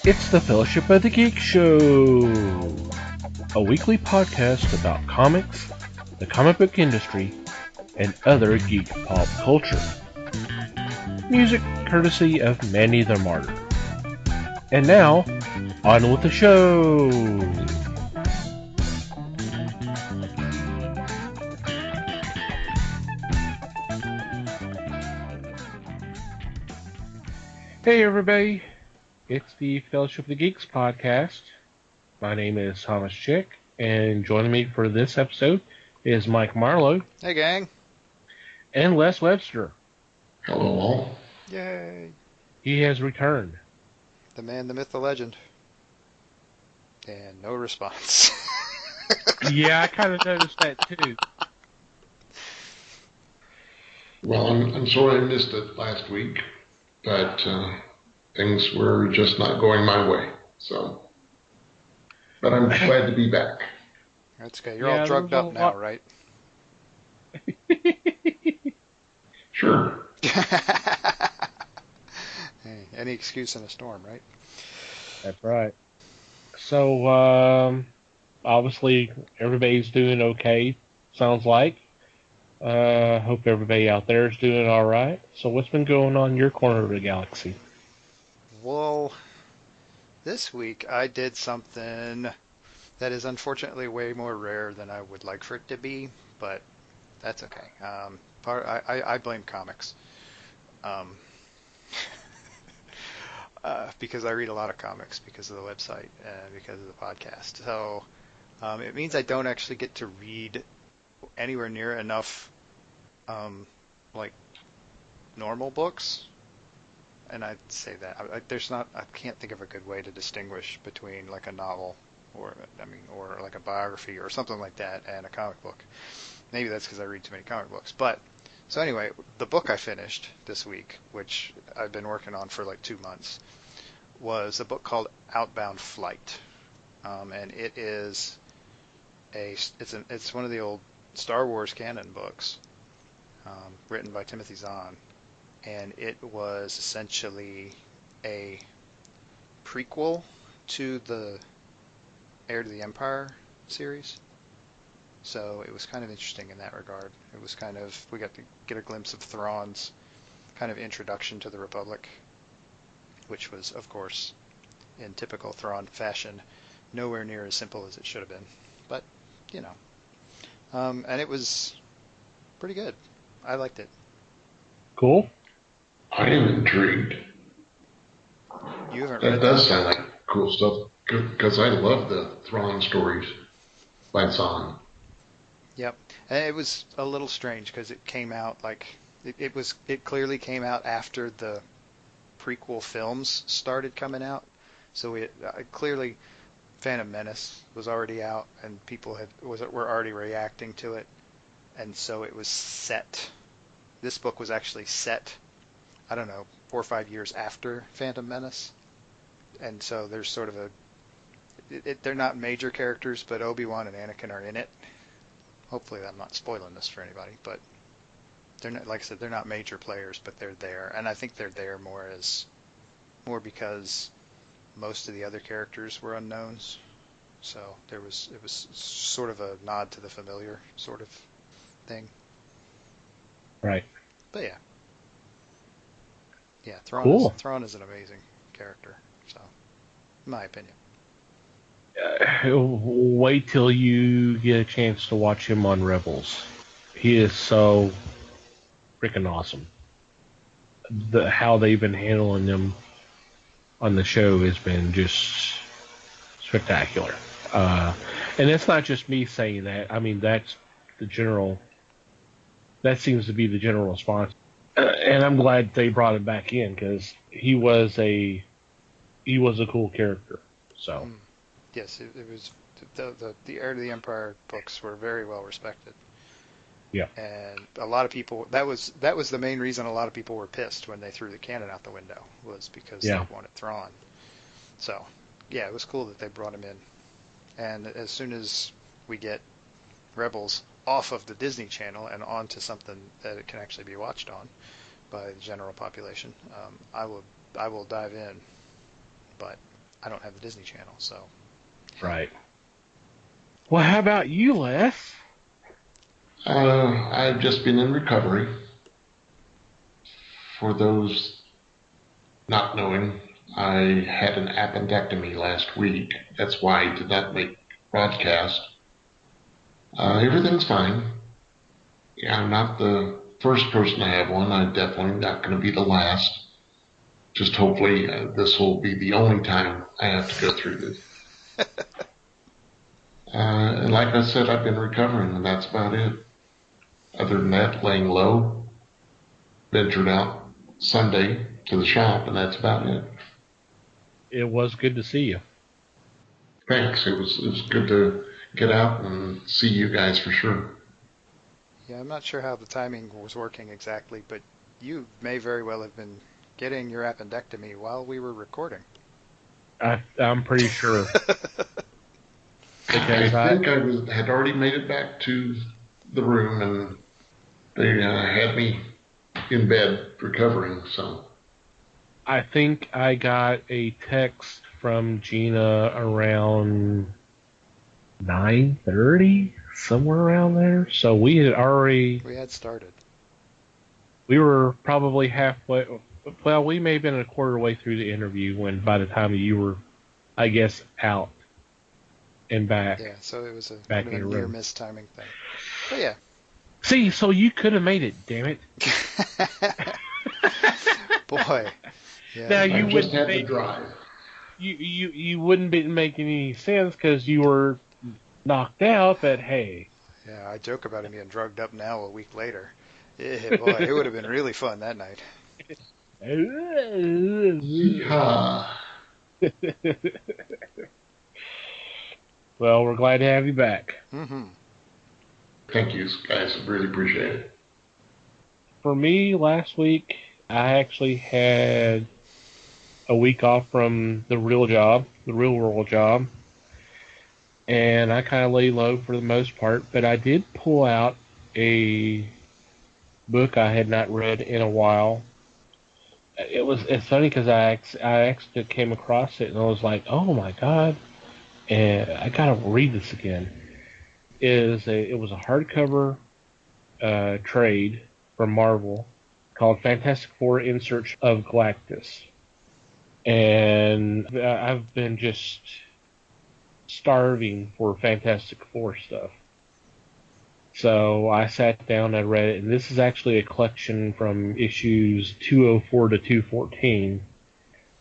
It's the Fellowship of the Geek Show, a weekly podcast about comics, the comic book industry, and other geek pop culture. Music courtesy of Manny the Martyr. And now, on with the show! Hey everybody, it's the Fellowship of the Geeks podcast. My name is Thomas Chick, and joining me for this episode is Mike Marlowe. Hey gang. And Les Webster. Hello all. Yay. He has returned. The man, the myth, the legend. And no response. Yeah, I kind of noticed that too. Well, I'm sorry I missed it last week, but things were just not going my way. But I'm glad to be back. That's okay. You're all drugged up now, right? Sure. Hey, any excuse in a storm, right? That's right. So, obviously, everybody's doing okay, sounds like. Hope everybody out there is doing all right. So what's been going on in your corner of the galaxy? Well, this week I did something that is unfortunately way more rare than I would like for it to be, but that's okay. I blame comics. Because I read a lot of comics because of the website and because of the podcast. So it means I don't actually get to read anywhere near enough like normal books. And I'd say that I can't think of a good way to distinguish between like a novel or like a biography or something like that and a comic book. Maybe that's because I read too many comic books. But so anyway, the book I finished this week, which I've been working on for like 2 months, was a book called Outbound Flight, and it's one of the old Star Wars canon books, written by Timothy Zahn, and it was essentially a prequel to the Heir to the Empire series. So it was kind of interesting in that regard. It was we got to get a glimpse of Thrawn's kind of introduction to the Republic, which was, of course, in typical Thrawn fashion, nowhere near as simple as it should have been. But, you know. And it was pretty good. I liked it. Cool. I am intrigued. You haven't that read does sound like cool stuff, because I love the Thrawn stories by Zahn. Yep. And it was a little strange because it came out it clearly came out after the prequel films started coming out. So clearly Phantom Menace was already out and people were already reacting to it. And so it was set. This book was actually set, I don't know, 4 or 5 years after Phantom Menace. And so there's sort of they're not major characters, but Obi-Wan and Anakin are in it. Hopefully I'm not spoiling this for anybody, but they're not, like I said, they're not major players, but they're there. And I think they're there more because most of the other characters were unknowns. So it was sort of a nod to the familiar sort of thing. Right. But yeah. Yeah, Thrawn is an amazing character, so in my opinion. Wait till you get a chance to watch him on Rebels. He is so freaking awesome. How they've been handling them on the show has been just spectacular. And it's not just me saying that. I mean, that seems to be the general response. And I'm glad they brought him back in because he was a cool character. So. Yes, it was the Heir to the Empire books were very well respected. Yeah. And a lot of people that was the main reason a lot of people were pissed when they threw the canon out the window was because they wanted Thrawn. So, yeah, it was cool that they brought him in. And as soon as we get Rebels off of the Disney Channel and onto something that it can actually be watched on by the general population, I will dive in. But I don't have the Disney Channel, so. Right. Well, how about you, Les? I've just been in recovery. For those not knowing, I had an appendectomy last week. That's why I did not make broadcast. Everything's fine. Yeah, I'm not the first person to have one. I'm definitely not going to be the last. Just hopefully this will be the only time I have to go through this. And like I said, I've been recovering, and that's about it. Other than that, laying low, ventured out Sunday to the shop, and that's about it. It was good to see you. Thanks. It was good to get out and see you guys for sure. Yeah, I'm not sure how the timing was working exactly, but you may very well have been getting your appendectomy while we were recording. I'm pretty sure. I think I had already made it back to the room, and they had me in bed recovering. So I think I got a text from Gina around 9:30, somewhere around there. So we had started. We were probably halfway. Well, we may have been a quarter way through the interview when, by the time you were, I guess, out and back. Yeah, so it was a near miss timing thing. But yeah. See, so you could have made it, damn it. Boy. Yeah. Now, you just had to drive. You wouldn't be making any sense because you were knocked out, but hey. Yeah, I joke about him being drugged up now a week later. Yeah, boy, it would have been really fun that night. Well, we're glad to have you back. Mm-hmm. Thank you, guys. Really appreciate it. For me, last week, I actually had a week off from the real world job, and I kind of lay low for the most part, but I did pull out a book I had not read in a while. It's funny because I actually came across it and I was like, oh my god, and I gotta read this again. It was a hardcover trade from Marvel called Fantastic Four in Search of Galactus, and I've been just starving for Fantastic Four stuff. So I sat down and read it, and this is actually a collection from issues 204 to 214.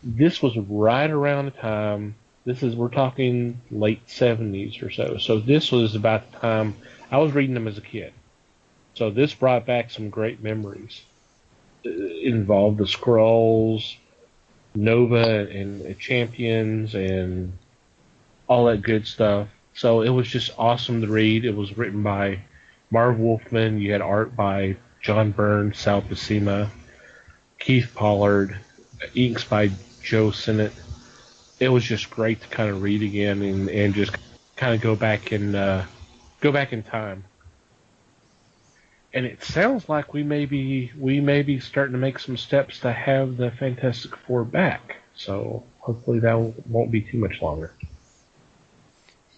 This was right around the time, we're talking late 70s or so. So this was about the time I was reading them as a kid. So this brought back some great memories. It involved the Skrulls, Nova and Champions, and all that good stuff. So it was just awesome to read. It was written by Marv Wolfman. You had art by John Byrne, Sal Buscema, Keith Pollard, inks by Joe Sinnott. It was just great to kind of read again and just kind of go back in time. And it sounds like we may be starting to make some steps to have the Fantastic Four back. So hopefully that won't be too much longer.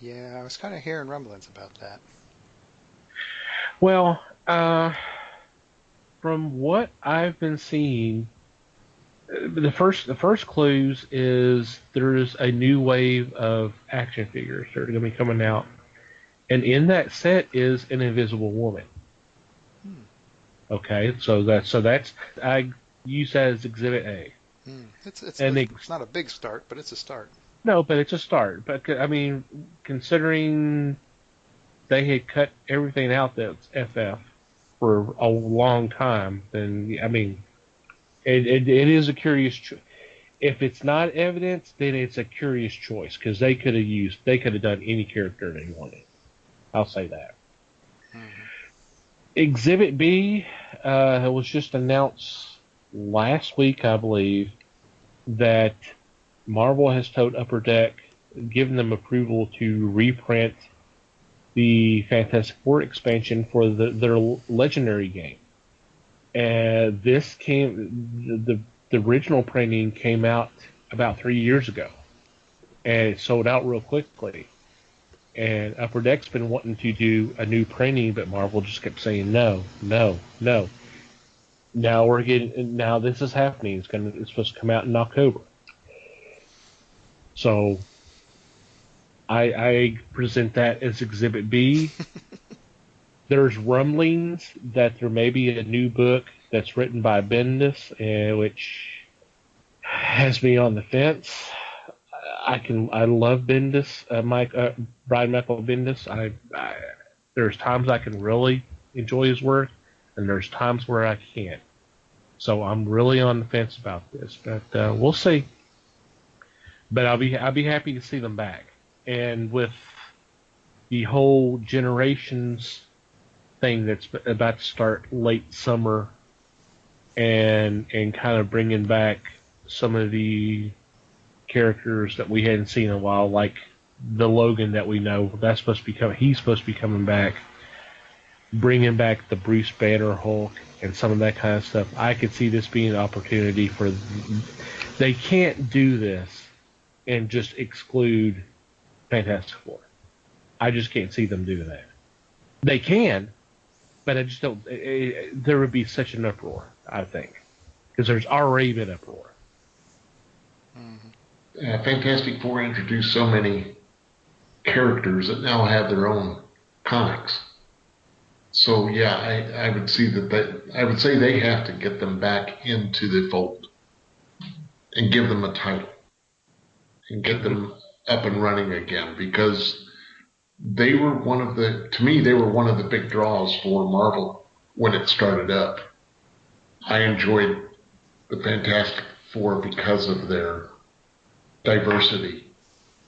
Yeah, I was kind of hearing rumblings about that. Well, from what I've been seeing, the first clues is there's a new wave of action figures that are going to be coming out, and in that set is an Invisible Woman. Okay, so that's I use that as Exhibit A. It's not a big start, but it's a start. No, but it's a start. But I mean, considering they had cut everything out that's FF for a long time, then I mean, it is a curious choice. If it's not evidence, then it's a curious choice because they could have done any character they wanted. I'll say that. Mm-hmm. Exhibit B was just announced last week, I believe, that Marvel has told Upper Deck, given them approval to reprint the Fantastic Four expansion for their Legendary game. And the original printing came out about 3 years ago. and it sold out real quickly. And Upper Deck's been wanting to do a new printing, but Marvel just kept saying no, no, no. Now this is happening. It's supposed to come out in October. So I present that as Exhibit B. There's rumblings that there may be a new book that's written by Bendis, which has me on the fence. I love Bendis, Brian Michael Bendis. There's times I can really enjoy his work, and there's times where I can't. So I'm really on the fence about this, but we'll see. But I'll be happy to see them back, and with the whole Generations thing that's about to start late summer, and kind of bringing back some of the characters that we hadn't seen in a while, like the Logan that we know. He's supposed to be coming back, bringing back the Bruce Banner Hulk and some of that kind of stuff. I could see this being an opportunity for. They can't do this and just exclude Fantastic Four. I just can't see them doing that. They can, but I just don't. There would be such an uproar, I think, because there's already been uproar. Mm-hmm. Fantastic Four introduced so many characters that now have their own comics. So yeah, I would see I would say they have to get them back into the fold and give them a title and get them up and running again, because they were to me they were one of the big draws for Marvel when it started up. I enjoyed the Fantastic Four because of their diversity,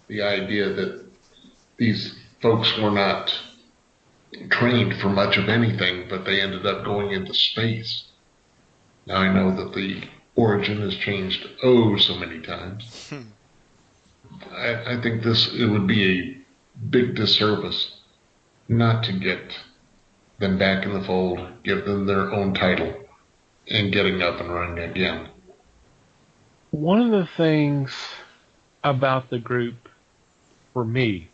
the idea that these folks were not trained for much of anything, but they ended up going into space. Now I know that the origin has changed so many times. I think it would be a big disservice not to get them back in the fold, give them their own title, and getting up and running again. One of the things about the group, for me,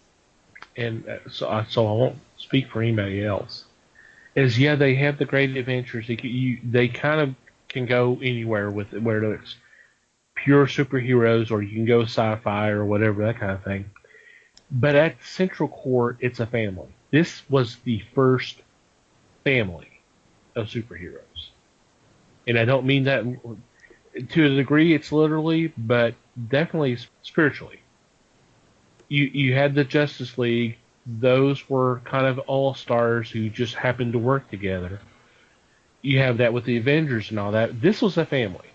and so I won't speak for anybody else, is they have the great adventures. They kind of can go anywhere with it, whether it's pure superheroes or you can go sci-fi or whatever, that kind of thing. But at central core, it's a family. This was the first family of superheroes. And I don't mean that to a degree, it's literally, but definitely spiritually. You had the Justice League. Those were kind of all-stars who just happened to work together. You have that with the Avengers and all that. This was a family.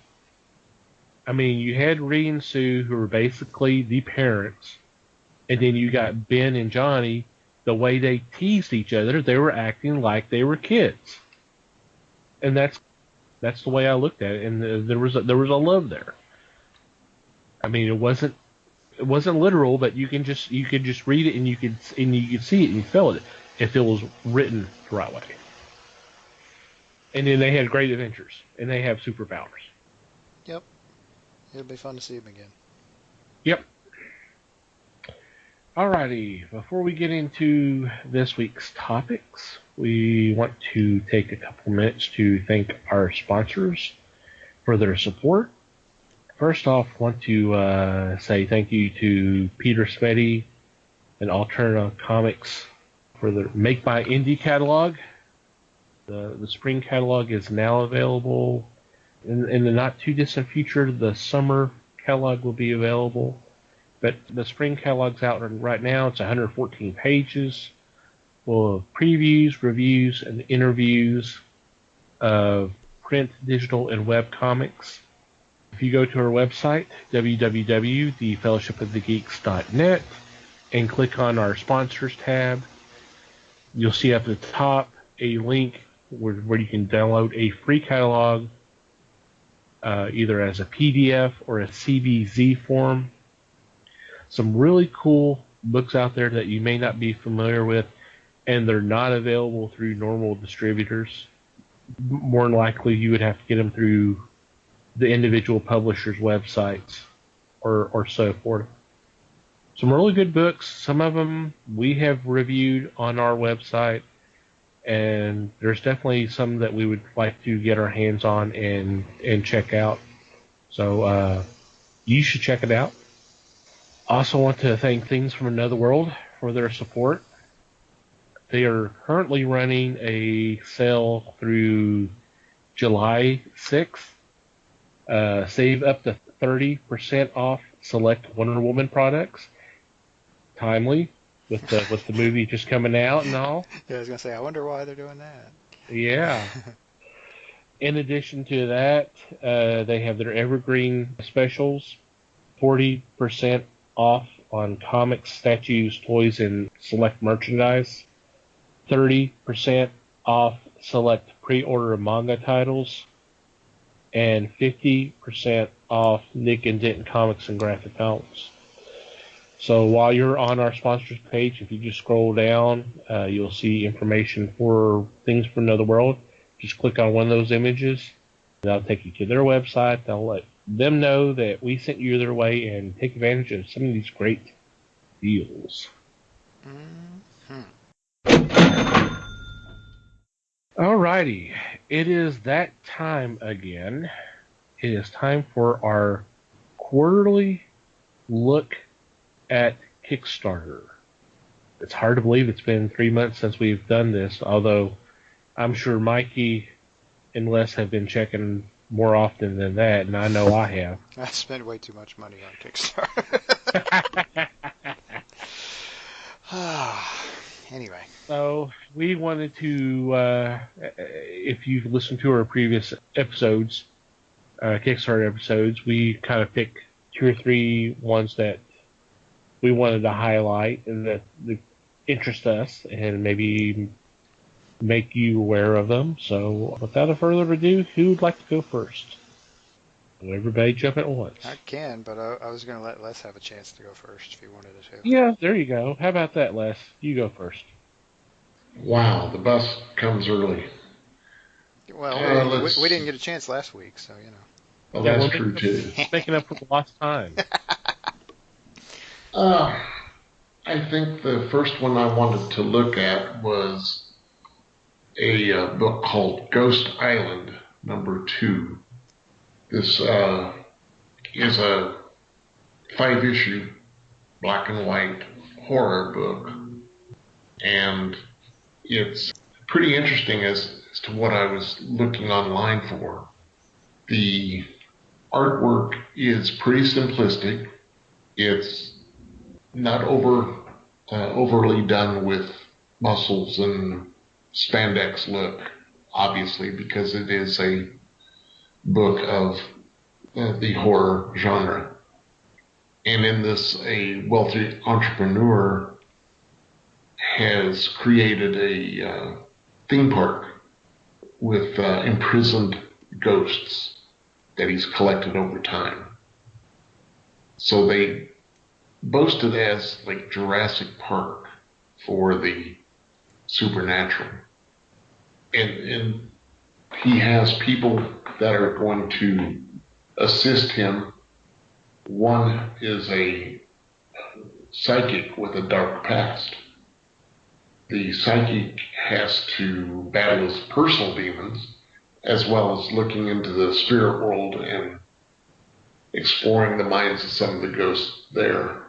I mean, you had Rhea and Sue, who were basically the parents, and then you got Ben and Johnny. The way they teased each other, they were acting like they were kids, and that's the way I looked at it. And there was a love there. I mean, it wasn't literal, but you could just read it and you could see it and you felt it if it was written the right way. And then they had great adventures and they have superpowers. Yep. It'll be fun to see them again. Yep. Alrighty, before we get into this week's topics, we want to take a couple minutes to thank our sponsors for their support. First off, I want to say thank you to Peter Smetty and Alterna Comics for the Make by Indie catalog. The spring catalog is now available. In the not too distant future, the summer catalog will be available. But the spring catalog's out right now. It's 114 pages full of previews, reviews, and interviews of print, digital, and web comics. If you go to our website, www.thefellowshipofthegeeks.net, and click on our sponsors tab, you'll see up at the top a link where you can download a free catalog, either as a PDF or a CBZ form. Some really cool books out there that you may not be familiar with, and they're not available through normal distributors. More than likely, you would have to get them through the individual publishers' websites or so forth. some really good books. Some of them we have reviewed on our website, and there's definitely some that we would like to get our hands on and check out. So you should check it out. Also want to thank Things from Another World for their support. They are currently running a sale through July 6th. Save up to 30% off select Wonder Woman products. Timely with the movie just coming out and all. Yeah, I was gonna say, I wonder why they're doing that. Yeah. In addition to that, they have their evergreen specials, 40% off on comics, statues, toys, and select merchandise, 30% off select pre-order manga titles, and 50% off Nick and Denton comics and graphic novels. So while you're on our sponsors page, if you just scroll down, you'll see information for Things from Another World. Just click on one of those images. That'll take you to their website. They'll let them know that we sent you their way and take advantage of some of these great deals. Mm-hmm. Alrighty. It is that time again. It is time for our quarterly look at Kickstarter. It's hard to believe it's been 3 months since we've done this, although I'm sure Mikey and Les have been checking more often than that, and I know I have. I spent way too much money on Kickstarter. Anyway. So we wanted to, if you've listened to our previous episodes, Kickstarter episodes, we kind of picked 2 or 3 ones that we wanted to highlight and that interest us and maybe make you aware of them. So without a further ado, who would like to go first? Everybody jump at once. I can, but I was going to let Les have a chance to go first if he wanted to. Yeah, there you go. How about that, Les? You go first. Wow, the bus comes early. Well, we didn't get a chance last week, so, you know. Well, that's true, too. Making up for the lost time. I think the first one I wanted to look at was a book called Ghost Island, #2. This is a 5-issue black and white horror book, and it's pretty interesting as to what I was looking online for. The artwork is pretty simplistic. It's not overly done with muscles and spandex look, obviously, because it is a book of the horror genre. And in this, a wealthy entrepreneur has created a theme park with imprisoned ghosts that he's collected over time. So they boast it as like Jurassic Park for the supernatural. And he has people that are going to assist him. One is a psychic with a dark past. The psychic has to battle his personal demons, as well as looking into the spirit world and exploring the minds of some of the ghosts there.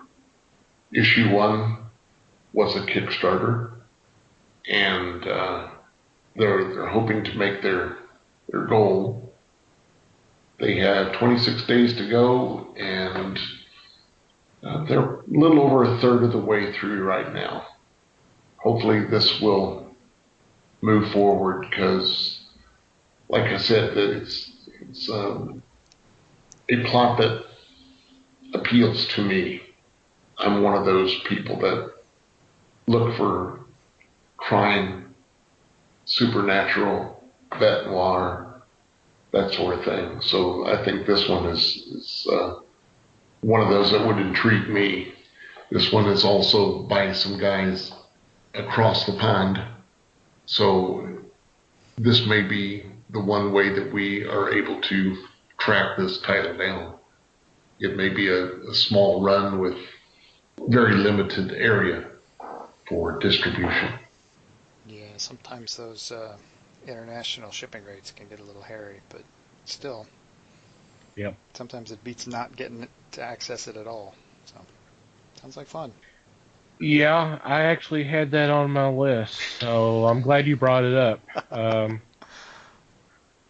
Issue 1 was a Kickstarter, and they're hoping to make their goal. They have 26 days to go, and they're a little over a third of the way through right now. Hopefully this will move forward because, like I said, it's a plot that appeals to me. I'm one of those people that look for crime, supernatural, bête noir, that sort of thing. So I think this one is one of those that would intrigue me. This one is also by some guys across the pond. So this may be the one way that we are able to track this title down. It may be a small run with very limited area for distribution. Yeah, sometimes those international shipping rates can get a little hairy, but still, Yep. sometimes it beats not getting to access it at all. So, sounds like fun. Yeah, I actually had that on my list, so I'm glad you brought it up. Um,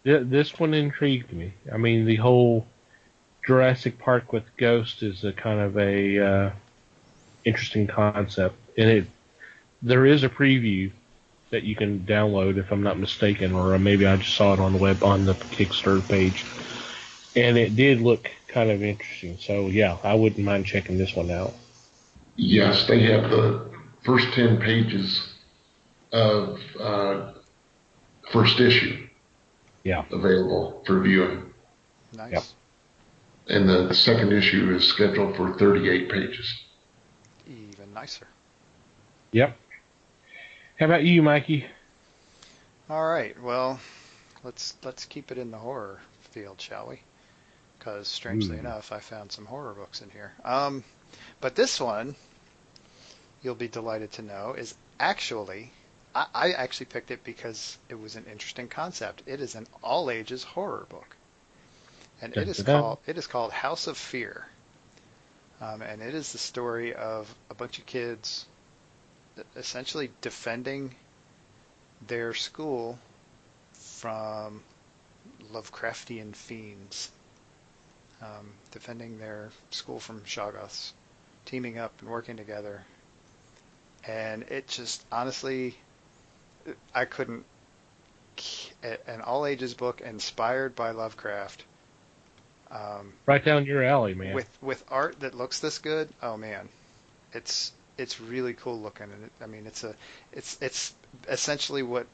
this one intrigued me. I mean, the whole Jurassic Park with Ghost is a kind of a interesting concept, and there is a preview that you can download, if I'm not mistaken, or maybe I just saw it on the web on the Kickstarter page, and it did look kind of interesting. So yeah, I wouldn't mind checking this one out. Yes, they have the first 10 pages of first issue Yeah. available for viewing. Yep. Nice. And the second issue is scheduled for 38 pages. Even nicer. Yep. How about you, Mikey? All right. Well, let's keep it in the horror field, shall we? Because strangely enough, I found some horror books in here. But this one, you'll be delighted to know, is actually I actually picked it because it was an interesting concept. It is an all ages horror book, and Dun, dun, dun. it is called House of Fear, and it is the story of a bunch of kids essentially defending their school from Lovecraftian fiends, defending their school from Shoggoths, teaming up and working together. And it just, honestly, I couldn't, an all ages book inspired by Lovecraft, Right down your alley, man. with art that looks this good. Oh man, it's really cool looking. And I mean, it's essentially what,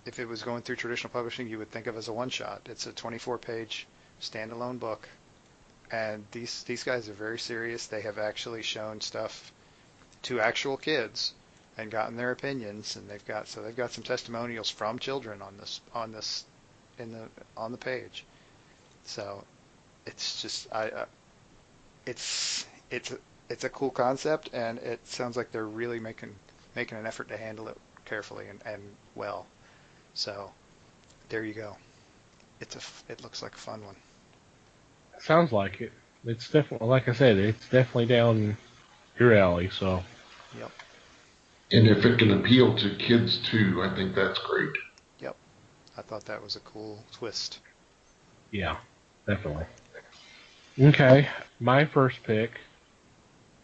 if it was going through traditional publishing, you would think of as a one shot. It's a 24-page standalone book, and these guys are very serious. They have actually shown stuff to actual kids and gotten their opinions, and they've got some testimonials from children on the page. So it's just it's a cool concept, and it sounds like they're really making an effort to handle it carefully and well. So there you go. It looks like a fun one. Sounds like it. It's definitely, like I said, it's definitely down your alley. So. Yep. And if it can appeal to kids too, I think that's great. Yep. I thought that was a cool twist. Yeah, definitely. Okay, my first pick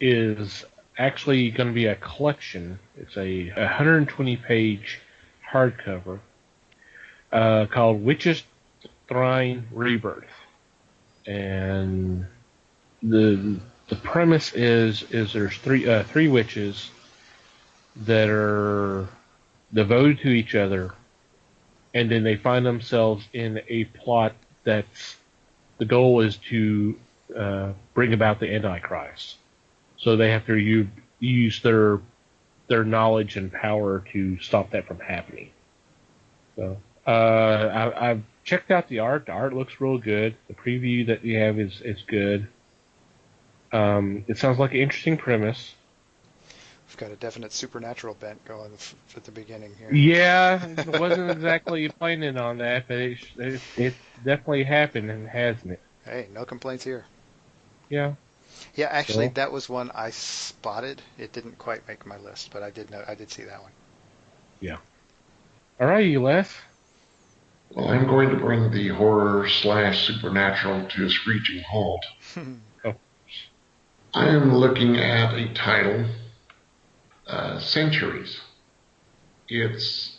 is actually going to be a collection. It's a 120-page hardcover called Witches, Trine, Rebirth, and the premise is there's three witches that are devoted to each other, and then they find themselves in a plot that's the goal is to bring about the Antichrist. So they have to use their knowledge and power to stop that from happening. So I've checked out the art. The art looks real good. The preview that you have is good. It sounds like an interesting premise. We've got a definite supernatural bent going at the beginning here. Yeah, it wasn't exactly planning on that, but it definitely happened, and hasn't it? Hey, no complaints here. Yeah. Yeah, actually, Cool. that was one I spotted. It didn't quite make my list, but I did see that one. Yeah. All righty, Les. Well, I'm going to bring the horror / supernatural to a screeching halt. Oh. I am looking at a title, Sentries. It's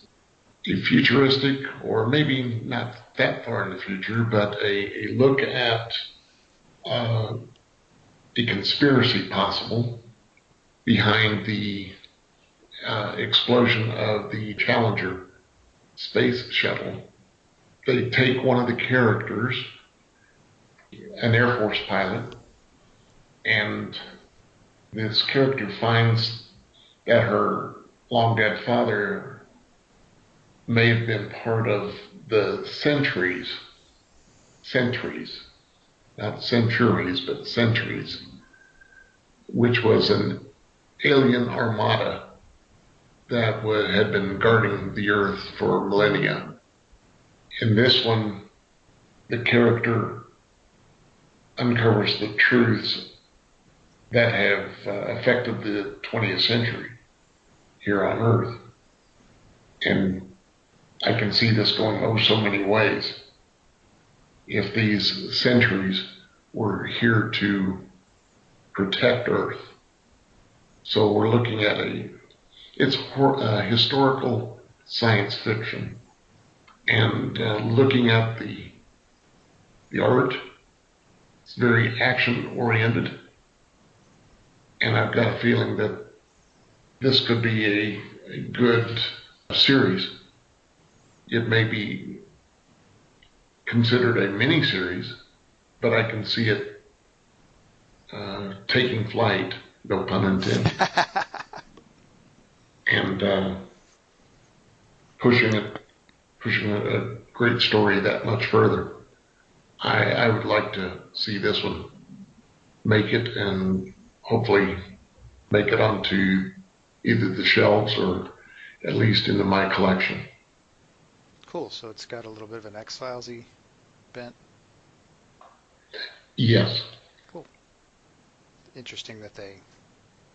a futuristic, or maybe not that far in the future, but a look at a conspiracy possible behind the explosion of the Challenger space shuttle. They take one of the characters, an Air Force pilot, and this character finds that her long dead father may have been part of the Sentries, not centuries, but Sentries, which was an alien armada that had been guarding the Earth for millennia. In this one, the character uncovers the truths that have affected the 20th century here on Earth. And I can see this going so many ways. If these Sentries were here to protect Earth. So we're looking at it's historical science fiction. And looking at the art, it's very action-oriented. And I've got a feeling that this could be a good series. It may be considered a mini-series, but I can see it taking flight, no pun intended, and pushing a great story that much further. I would like to see this one make it and hopefully make it onto either the shelves or at least into my collection. Cool. So it's got a little bit of an X-Files-y bent. Yes. Cool. Interesting that they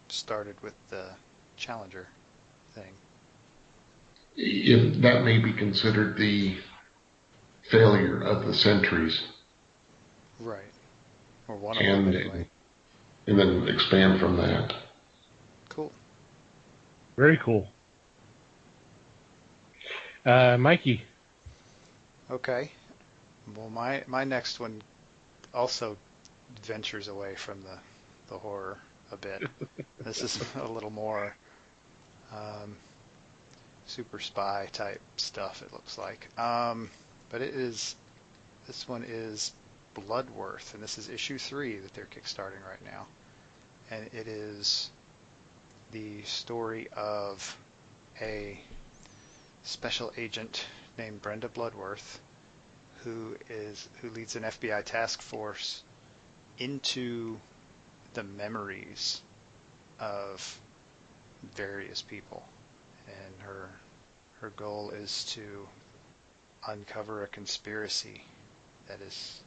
started with the Challenger thing. That may be considered the failure of the Sentries. Right. Or one of them, anyway. And then expand from that. Cool. Very cool. Mikey. Okay. Well, my next one also ventures away from the horror a bit. This is a little more super spy type stuff, it looks like. But this one is Bloodworth, and this is issue 3 that they're kickstarting right now. And it is the story of a special agent named Brenda Bloodworth, who leads an FBI task force into the memories of various people, and her goal is to uncover a conspiracy that is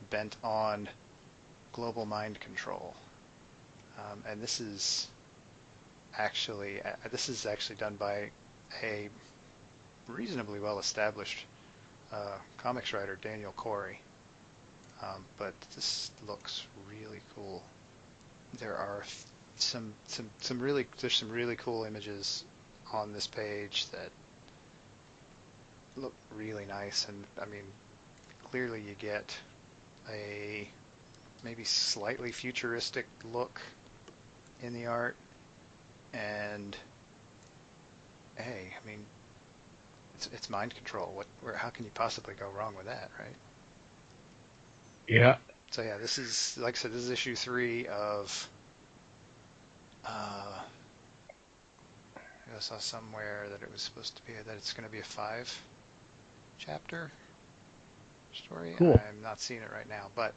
bent on global mind control. And this is actually done by a reasonably well-established comics writer, Daniel Corey. But this looks really cool. There are some really cool images on this page that look really nice, and I mean, clearly you get a maybe slightly futuristic look in the art, and hey, I mean, it's mind control. How can you possibly go wrong with that, right? Yeah. So yeah, this is, like I said, this is issue 3 of. I saw somewhere that it was supposed to be that it's going to be a 5-chapter story. Cool. I'm not seeing it right now, but I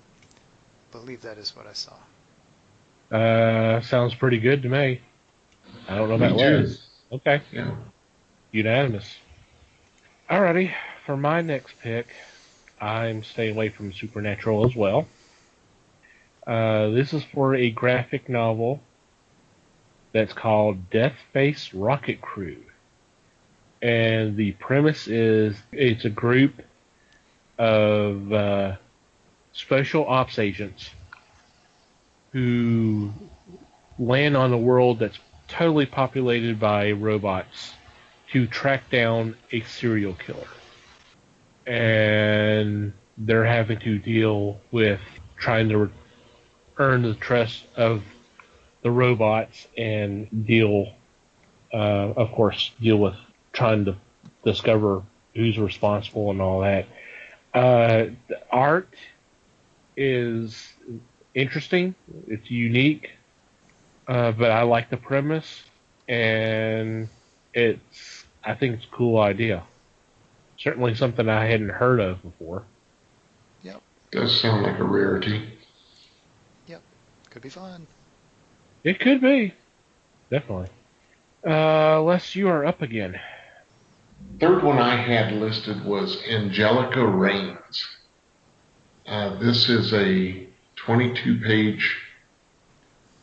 believe that is what I saw. Sounds pretty good to me. I don't know about Les. Okay. Yeah. Unanimous. Alrighty, for my next pick, I'm staying away from supernatural as well. This is for a graphic novel that's called Deathface Rocket Crew. And the premise is it's a group of special ops agents who land on a world that's totally populated by robots to track down a serial killer. And they're having to deal with trying to earn the trust of the robots and deal with trying to discover who's responsible and all that. The art is interesting. It's unique, but I like the premise, and I think it's a cool idea. Certainly something I hadn't heard of before. Yep. Does sound like a rarity. Yep. Could be fun. It could be. Definitely. Les, you are up again. Third one I had listed was Angelica Rains. This is a 22-page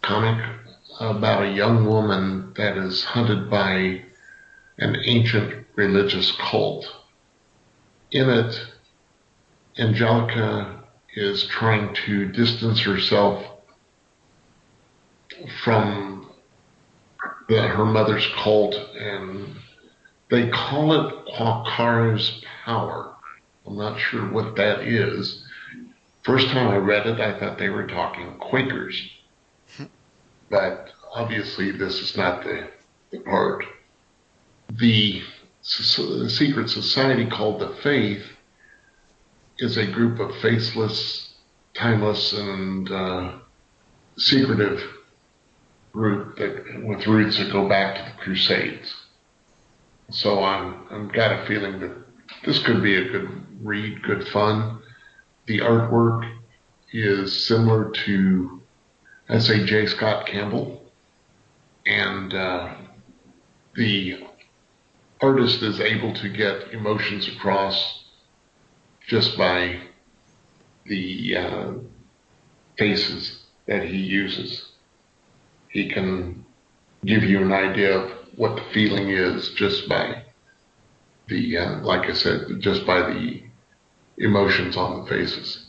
comic about a young woman that is hunted by an ancient religious cult. In it, Angelica is trying to distance herself from her mother's cult, and they call it Quakara's power. I'm not sure what that is. First time I read it, I thought they were talking Quakers, but obviously this is not the part. The secret society called the Faith is a group of faceless, timeless, and secretive group that with roots that go back to the Crusades. So I'm got a feeling that this could be a good read, good fun. The artwork is similar to, I'd say, J. Scott Campbell, and the artist is able to get emotions across just by the faces that he uses. He can give you an idea of what the feeling is just by the, like I said, just by the emotions on the faces.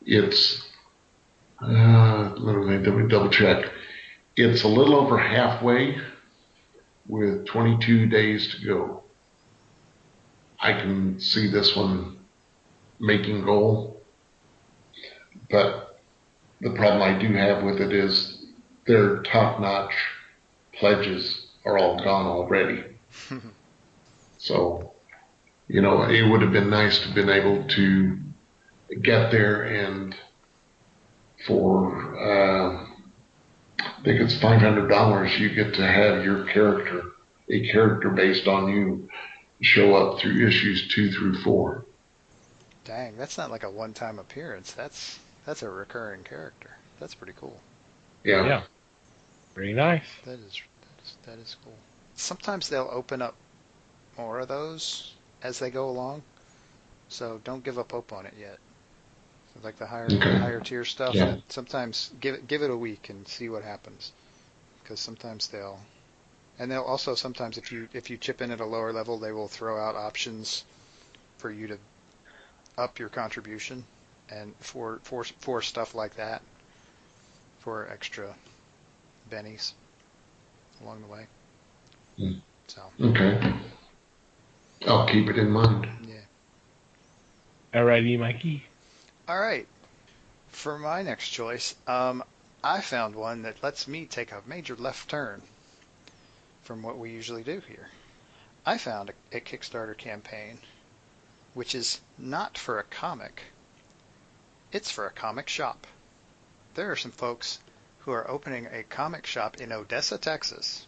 It's, let me double check. It's a little over halfway with 22 days to go. I can see this one making goal, but the problem I do have with it is their top-notch pledges are all gone already. So, it would have been nice to have been able to get there, and for I think it's $500, you get to have your character, a character based on you, show up through issues 2 through 4. Dang, that's not like a one-time appearance. That's a recurring character. That's pretty cool. Yeah. Very nice. That is cool. Sometimes they'll open up more of those as they go along, so don't give up hope on it yet. Like the higher tier stuff, Yeah. sometimes give it a week and see what happens, because sometimes they'll also sometimes if you chip in at a lower level, they will throw out options for you to up your contribution, and for stuff like that, for extra bennies along the way. So Okay. I'll keep it in mind. yeah. Alrighty, Mikey. All right. For my next choice, I found one that lets me take a major left turn from what we usually do here. I found a Kickstarter campaign which is not for a comic. It's for a comic shop. There are some folks who are opening a comic shop in Odessa, Texas,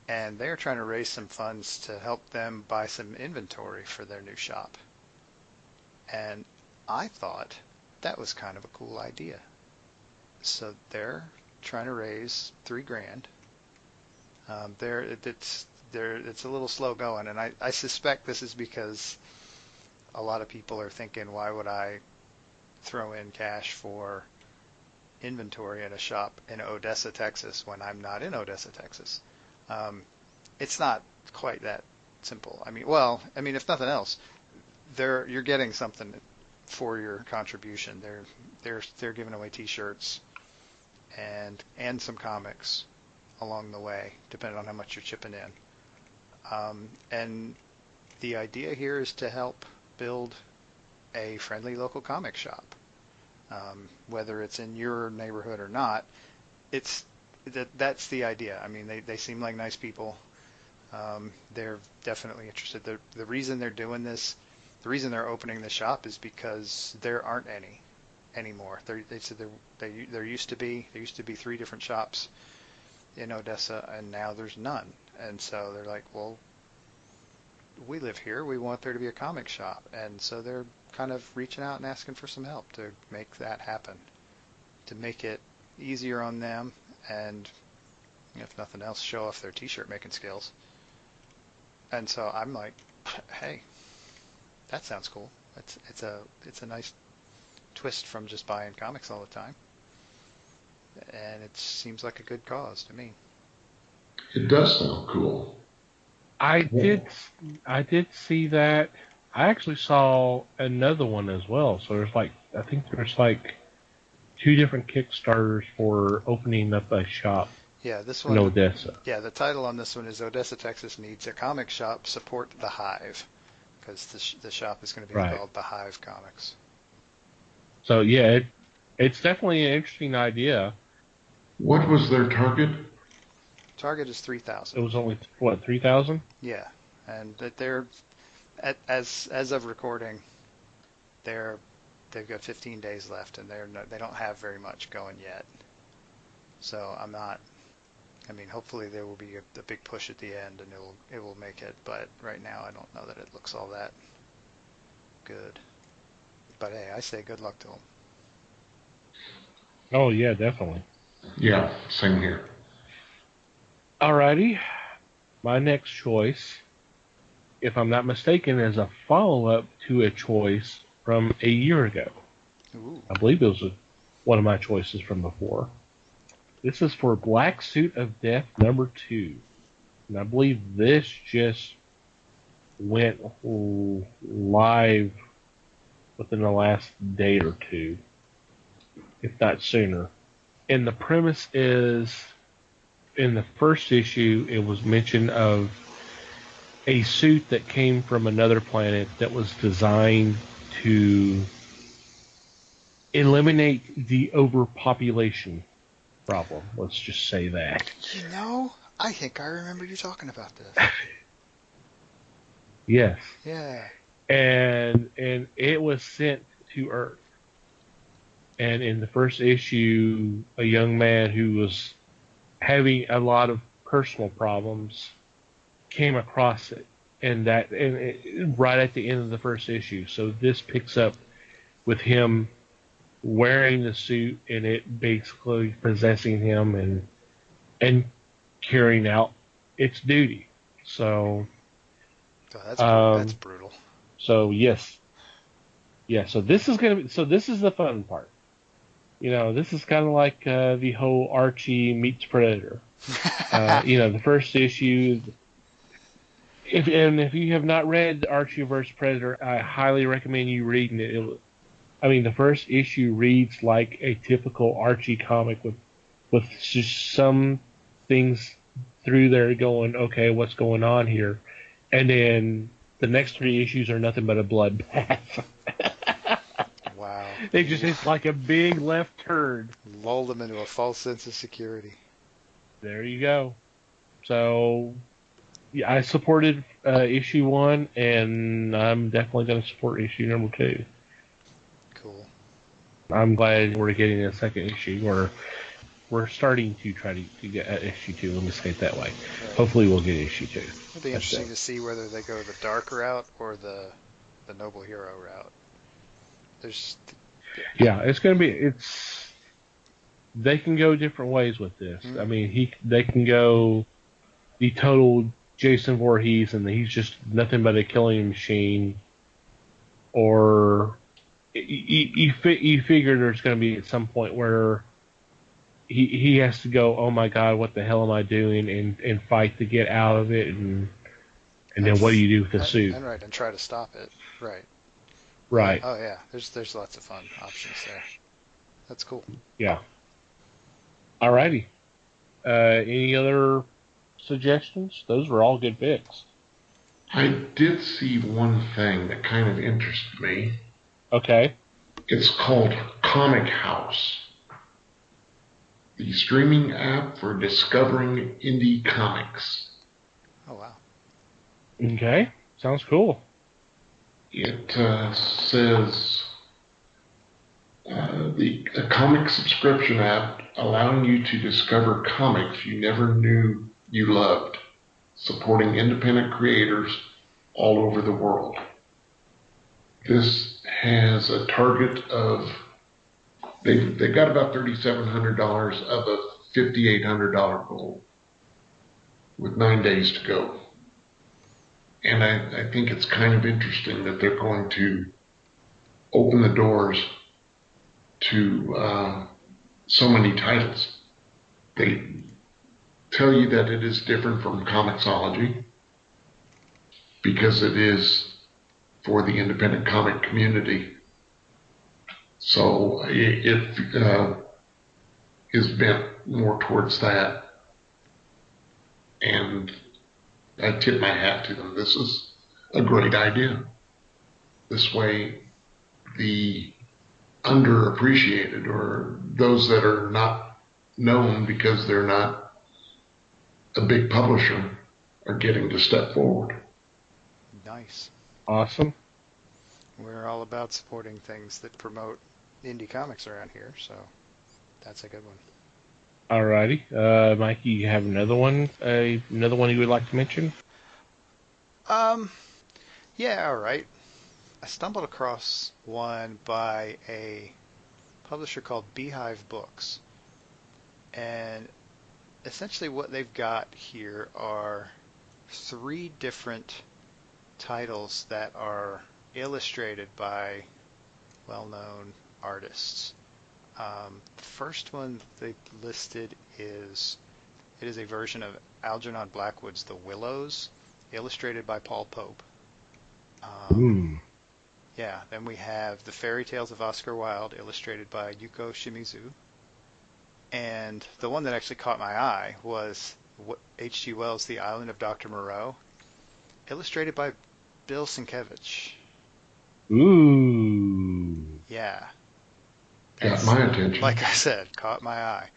and they're trying to raise some funds to help them buy some inventory for their new shop. And I thought that was kind of a cool idea. So they're trying to raise $3,000. It's a little slow going, and I suspect this is because a lot of people are thinking, why would I throw in cash for inventory at a shop in Odessa, Texas, when I'm not in Odessa, Texas? It's not quite that simple. I mean, if nothing else, you're getting something for your contribution. They're giving away T-shirts and some comics along the way, depending on how much you're chipping in. And the idea here is to help build a friendly local comic shop. Whether it's in your neighborhood or not, that's the idea. I mean, they seem like nice people. They're definitely interested. The reason they're doing this, the reason they're opening the shop is because there aren't any anymore. They said there used to be 3 different shops in Odessa, and now there's none. And so they're like, well, we live here. We want there to be a comic shop. And so they're kind of reaching out and asking for some help to make that happen, to make it easier on them, and if nothing else, show off their t-shirt making skills. And so I'm like, hey, that sounds cool. It's a nice twist from just buying comics all the time, and it seems like a good cause to me. It does sound cool. I did see that. I actually saw another one as well. So I think there's like 2 different Kickstarters for opening up a shop Yeah, this in one. Odessa. Yeah, the title on this one is Odessa, Texas needs a comic shop. Support the Hive, because the shop is going to be Right. called the Hive Comics. So yeah, it's definitely an interesting idea. What was their target? Target is It 3,000. was only what 3,000? Yeah, and that they're as of recording, they've got 15 days left, and they don't have very much going yet. So I'm not. I mean, hopefully there will be a big push at the end, and it will make it. But right now, I don't know that it looks all that good. But hey, I say good luck to them. Oh yeah, definitely. Yeah, same here. Alrighty, my next choice, if I'm not mistaken, is a follow-up to a choice from a year ago. Ooh. I believe it was one of my choices from before. This is for Black Suit of Death #2. And I believe this just went live within the last day or two, if not sooner. And the premise is, in the first issue, it was mention of a suit that came from another planet that was designed to eliminate the overpopulation problem. Let's just say that. You know, I think I remember you talking about this. Yes. Yeah. And it was sent to Earth. And in the first issue, a young man who was having a lot of personal problems came across it, and right at the end of the first issue. So this picks up with him wearing the suit and it basically possessing him and carrying out its duty. So That's brutal. So yes, yeah. So this is gonna be. So this is the fun part. This is kind of like the whole Archie meets Predator. The first issue. If you have not read Archie vs. Predator, I highly recommend you reading it. The first issue reads like a typical Archie comic with just some things through there going, okay, what's going on here? And then the next 3 issues are nothing but a bloodbath. Wow. It's like a big left turn. Lulled them into a false sense of security. There you go. So, yeah, I supported issue 1, and I'm definitely going to support issue number 2. Cool. I'm glad we're getting a second issue, or we're starting to try to get issue 2. Let me say it that way. Right. Hopefully, we'll get issue 2. It'll be interesting to see whether they go the dark route or the noble hero route. It's going to be. They can go different ways with this. They can go the total Jason Voorhees, and he's just nothing but a killing machine, or you figure there's going to be at some point where he has to go, oh my god, what the hell am I doing, and fight to get out of it, and then what do you do with the suit? And try to stop it. Right. Right. Oh yeah, there's lots of fun options there. That's cool. Yeah. Alrighty. Any other suggestions? Those were all good picks. I did see one thing that kind of interested me. Okay. It's called Comic House, the streaming app for discovering indie comics. Oh wow. Okay. Sounds cool. It says a comic subscription app allowing you to discover comics you never knew you loved, supporting independent creators all over the world. This has a target of They've got about $3,700 of a $5,800 goal with 9 days to go. And I think it's kind of interesting that they're going to open the doors to so many titles. They tell you that it is different from Comixology because it is for the independent comic community. So it is bent more towards that. And I tip my hat to them. This is a great idea. This way, the underappreciated or those that are not known because they're not a big publisher are getting to step forward. Nice. Awesome. We're all about supporting things that promote indie comics around here, so that's a good one. Alrighty. Mikey, you have another one you would like to mention? Yeah, all right. I stumbled across one by a publisher called Beehive Books. And essentially what they've got here are 3 different titles that are illustrated by well-known artists. The first one they listed is a version of Algernon Blackwood's The Willows, illustrated by Paul Pope. Yeah, then we have The Fairy Tales of Oscar Wilde, illustrated by Yuko Shimizu. And the one that actually caught my eye was H.G. Wells' The Island of Dr. Moreau, illustrated by Bill Sienkiewicz. Ooh. Yeah. Got my attention. Like I said, caught my eye.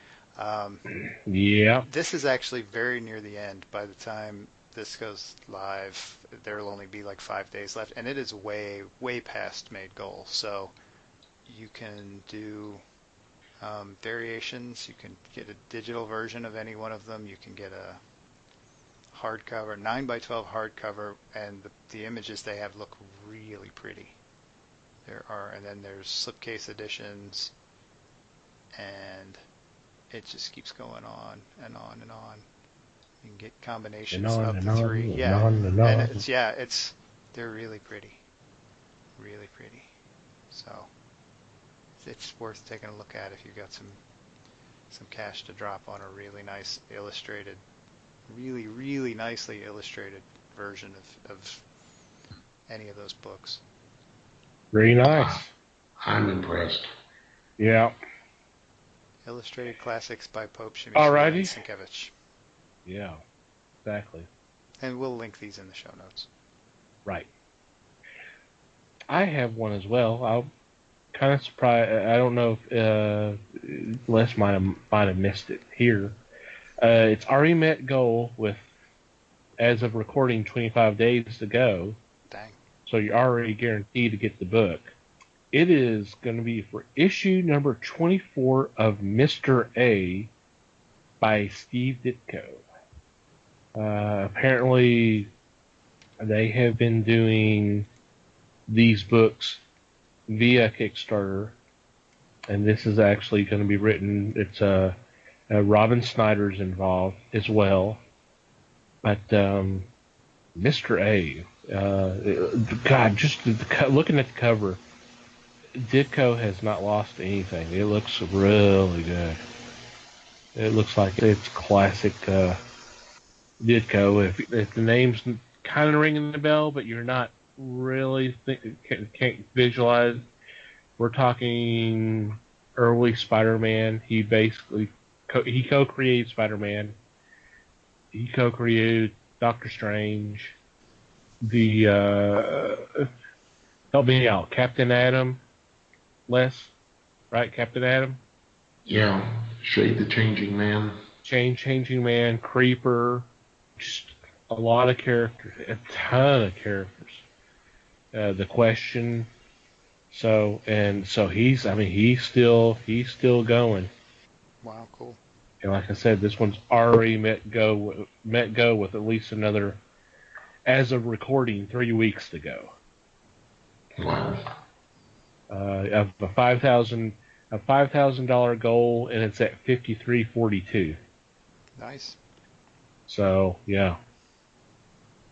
Yeah. This is actually very near the end. By the time this goes live, there will only be like 5 days left, and it is way, way past made goal. So you can do variations. You can get a digital version of any one of them. You can get a hardcover, 9x12 hardcover, and the images they have look really pretty. And then there's slipcase editions, and it just keeps going on and on and on. You can get combinations of the 3. Yeah, and they're really pretty, really pretty. So it's worth taking a look at if you've got some cash to drop on a really nice illustrated, really, really nicely illustrated version of any of those books. Very nice. I'm impressed. Yeah. Illustrated classics by Pope, Shimizu, Alrighty. and Sienkiewicz. Yeah, exactly. And we'll link these in the show notes. Right. I have one as well. I'm kind of surprised. I don't know if Les might have missed it here. It's already met goal with, as of recording, 25 days to go. Dang. So you're already guaranteed to get the book. It is going to be for issue number 24 of Mr. A by Steve Ditko. Apparently, they have been doing these books via Kickstarter, and this is actually going to be written. It's Robin Snyder's involved as well, but Mr. A, God, just looking at the cover, Ditko has not lost anything. It looks really good. It looks like it's classic Ditko. If the name's kind of ringing the bell, but you're not really can't visualize, we're talking early Spider-Man. He basically he co-created Spider-Man. He co-created Doctor Strange. Help me out, Captain Atom. Les, right? Captain Atom? Yeah, Shade the Changing Man. Changing Man, Creeper, just a lot of characters, a ton of characters. The Question. So he's still going. Wow, cool. And like I said, this one's already met go with at least another, as of recording, 3 weeks to go. Wow. Of a 5,000 a $5,000 goal, and it's at 5342. Nice. So yeah,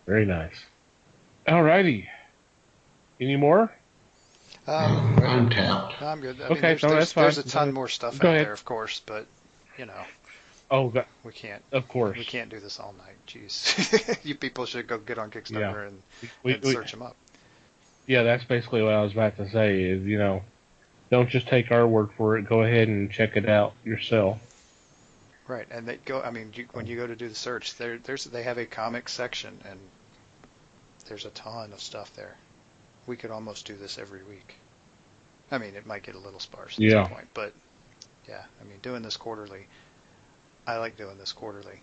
very nice. Alrighty. Any more? I'm tapped. I'm good. I Okay, mean, that's fine. there's a ton more stuff Go out ahead. there, of course, but you know, Oh, God. we can't. Of course. We can't do this all night. Jeez, you people should go get on Kickstarter and search them up. Yeah, that's basically what I was about to say. Is don't just take our word for it. Go ahead and check it out yourself. Right, and they go. I mean, when you go to do the search, they have a comics section, and there's a ton of stuff there. We could almost do this every week. I mean, it might get a little sparse at some point, but yeah, I mean, doing this quarterly, I like doing this quarterly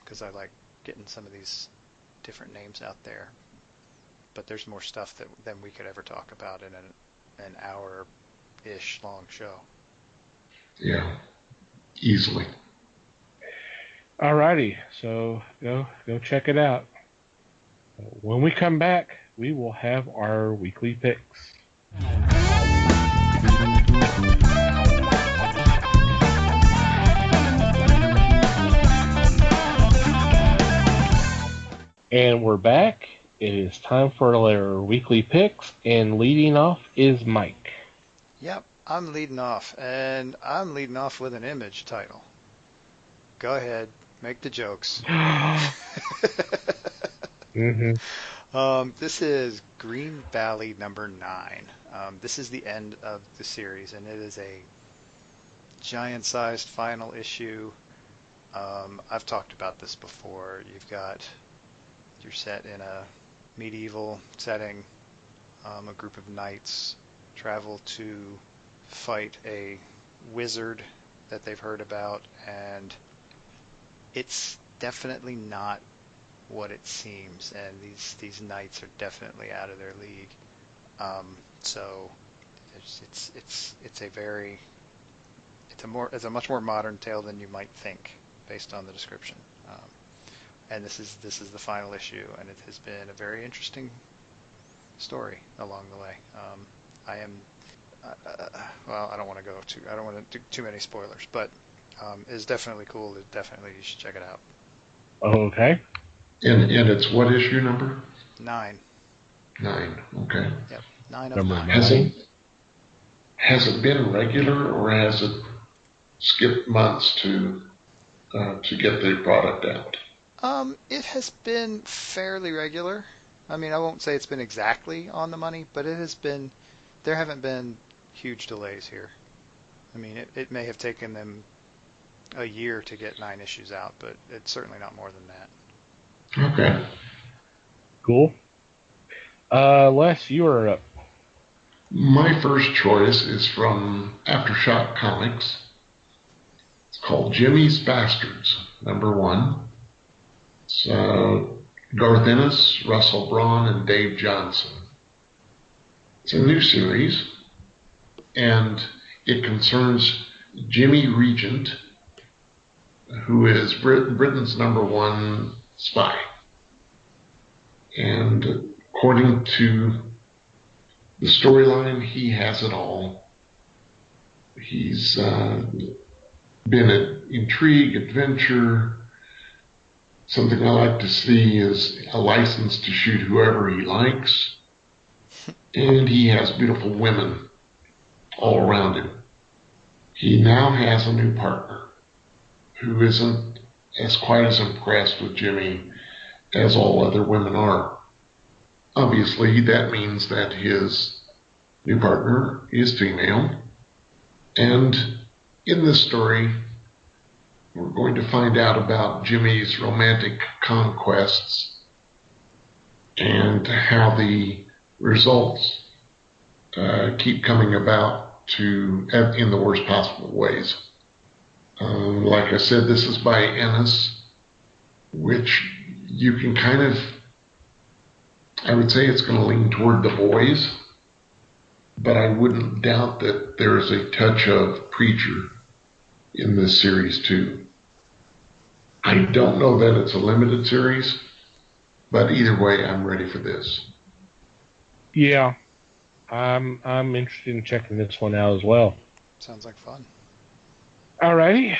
because I like getting some of these different names out there. But there's more stuff than we could ever talk about in an hour-ish long show. Yeah, easily. Alrighty, so go check it out. When we come back, we will have our weekly picks. And we're back. It is time for our weekly picks, and leading off is Mike. Yep, I'm leading off, and I'm leading off with an Image title. Go ahead, make the jokes. This is Green Valley number 9. This is the end of the series, and it is a giant-sized final issue. I've talked about this before. You're set in a medieval setting. A group of knights travel to fight a wizard that they've heard about, and it's definitely not what it seems, and these knights are definitely out of their league. So it's a much more modern tale than you might think based on the description. And this is the final issue, and it has been a very interesting story along the way. I don't want to do too many spoilers, but it's definitely cool. You should check it out. Okay. And it's what issue number? 9. 9. Okay. Yep. 9 of Number 9. 9. Has it been regular, or has it skipped months to get the product out? It has been fairly regular. I mean, I won't say it's been exactly on the money, but it has been. There haven't been huge delays here. I mean, it may have taken them a year to get 9 issues out, but it's certainly not more than that. Okay. Cool. Les, you are up. My first choice is from Aftershock Comics. It's called Jimmy's Bastards, number 1. So Garth Ennis, Russell Braun, and Dave Johnson. It's a new series, and it concerns Jimmy Regent, who is Britain's number 1 spy. And according to the storyline, he has it all. He's been at intrigue, adventure. Something I like to see is a license to shoot whoever he likes. And he has beautiful women all around him. He now has a new partner who isn't quite as impressed with Jimmy as all other women are. Obviously, that means that his new partner is female. And in this story, we're going to find out about Jimmy's romantic conquests and how the results keep coming about in the worst possible ways. Like I said, this is by Ennis, which you can I would say it's going to lean toward the boys, but I wouldn't doubt that there is a touch of Preacher in this series too. I don't know that it's a limited series, but either way, I'm ready for this. Yeah, I'm interested in checking this one out as well. Sounds like fun. Alrighty,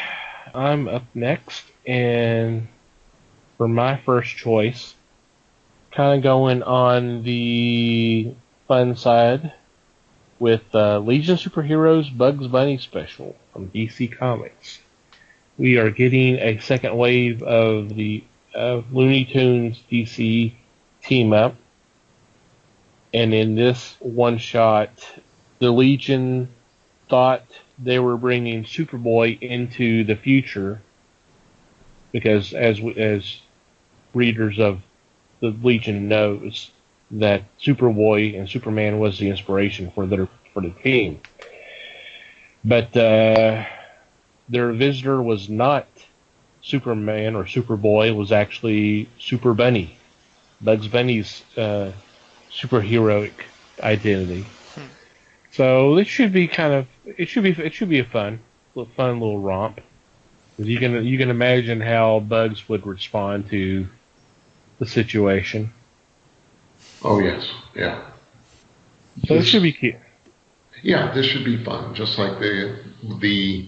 I'm up next, and for my first choice, kind of going on the fun side with Legion Superheroes Bugs Bunny special from DC Comics. We are getting a second wave of the Looney Tunes DC team up, and in this one shot, the Legion thought they were bringing Superboy into the future because, as readers of the Legion knows, that Superboy and Superman was the inspiration for the team. But their visitor was not Superman or Superboy. It was actually Super Bunny, Bugs Bunny's superheroic identity. So this should be it should be a fun little romp. You can imagine how Bugs would respond to the situation. Oh yes, yeah. So it should be cute. Yeah, this should be fun, just like the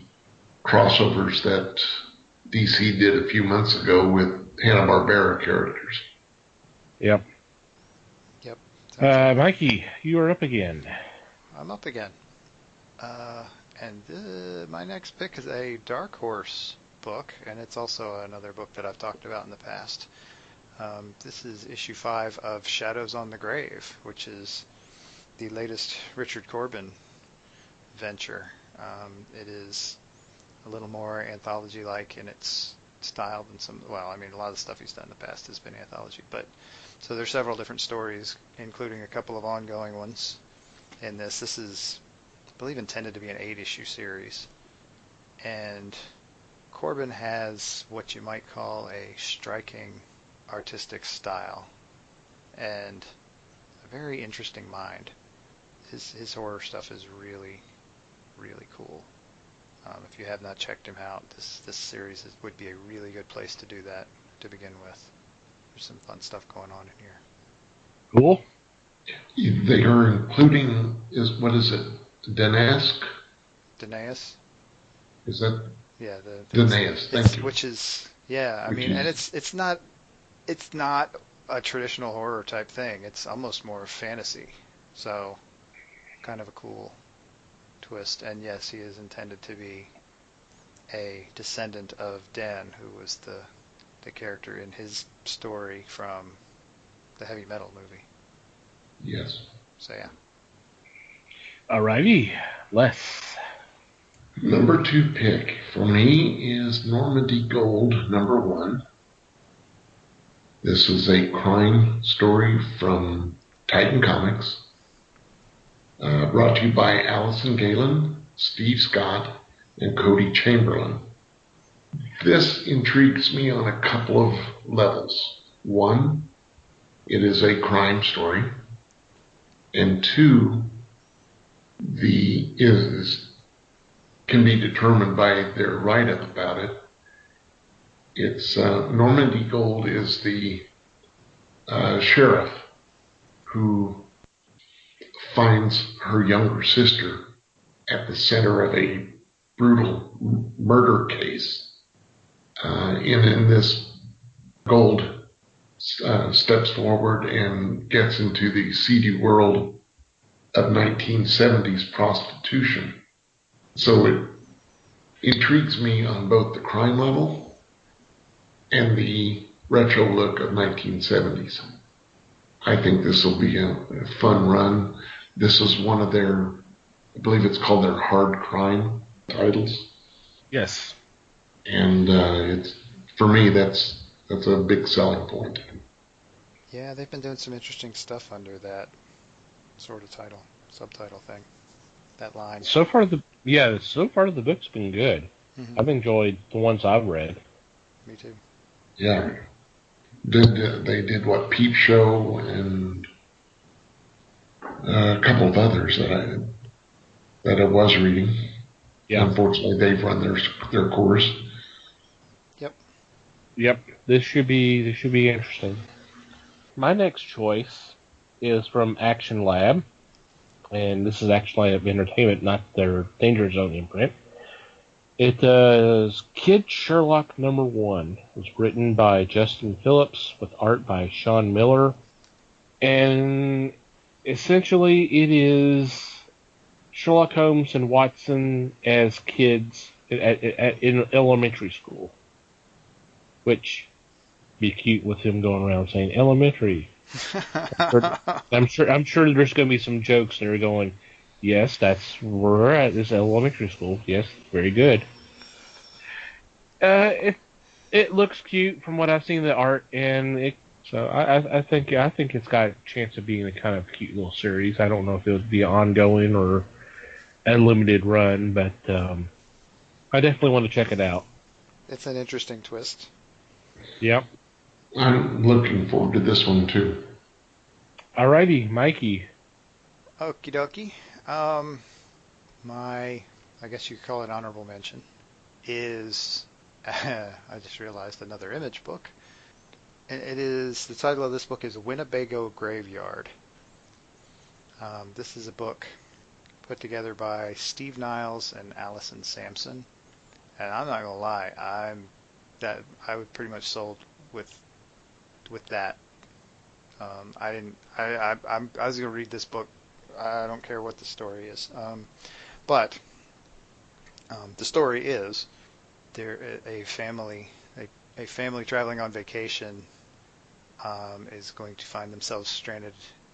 crossovers that DC did a few months ago with Hanna-Barbera characters. Yep. Yep. Mikey, you are up again. I'm up again. And my next pick is a Dark Horse book, and it's also another book that I've talked about in the past. This is issue 5 of Shadows on the Grave, which is the latest Richard Corbin venture. It is a little more anthology-like in its style than some. Well, I mean, a lot of the stuff he's done in the past has been anthology, but so there's several different stories, including a couple of ongoing ones. In this is, I believe, intended to be an 8-issue series, and Corbin has what you might call a striking artistic style and a very interesting mind. His horror stuff is really, really cool. If you have not checked him out, this series would be a really good place to do that to begin with. There's some fun stuff going on in here. Cool. They are including, what is it, Danask? Danaeus? Is that? Yeah, Danaeus, thank you. Which is, yeah, I mean, and it's not a traditional horror type thing. It's almost more fantasy. So, kind of a cool twist. And yes, he is intended to be a descendant of Dan, who was the character in his story from the Heavy Metal movie. Yes. So yeah. Alrighty, Les. Number 2 pick for me is Normandy Gold, number 1. This is a crime story from Titan Comics, brought to you by Allison Galen, Steve Scott, and Cody Chamberlain. This intrigues me on a couple of levels. 1, it is a crime story, and 2, can be determined by their write-up about it. It's Normandy Gold is the sheriff who finds her younger sister at the center of a brutal murder case. In this, Gold steps forward and gets into the seedy world of 1970s prostitution. So it intrigues me on both the crime level and the retro look of 1970s. I think this will be a fun run. This is one of their, I believe it's called their hard crime titles. Yes. And it's, for me, that's a big selling point. Yeah, they've been doing some interesting stuff under that sort of subtitle thing, that line. So far the book's been good. Mm-hmm. I've enjoyed the ones I've read. Me too. Yeah. They did what, Peep Show and a couple of others that I was reading. Yeah. Unfortunately, they've run their course. Yep. This should be interesting. My next choice is from Action Lab, and this is actually of Entertainment, not their Danger Zone imprint. It is Kid Sherlock #1. It was written by Justin Phillips with art by Sean Miller. And essentially it is Sherlock Holmes and Watson as kids in elementary school. Which be cute with him going around saying elementary. I'm sure there's going to be some jokes that are going, yes, that's where we're at, this elementary school. Yes, very good. It looks cute from what I've seen of the art, and I think it's got a chance of being a kind of cute little series. I don't know if it would be ongoing or a limited run, but I definitely want to check it out. It's an interesting twist. Yep. I'm looking forward to this one too. Alrighty, Mikey. Okie dokie. I guess you could call it honorable mention, is, I just realized, another Image book. The title of this book is Winnebago Graveyard. This is a book put together by Steve Niles and Allison Sampson. And I'm not going to lie, I was pretty much sold with that. I was going to read this book. I don't care what the story is. But the story is a family traveling on vacation is going to find themselves stranded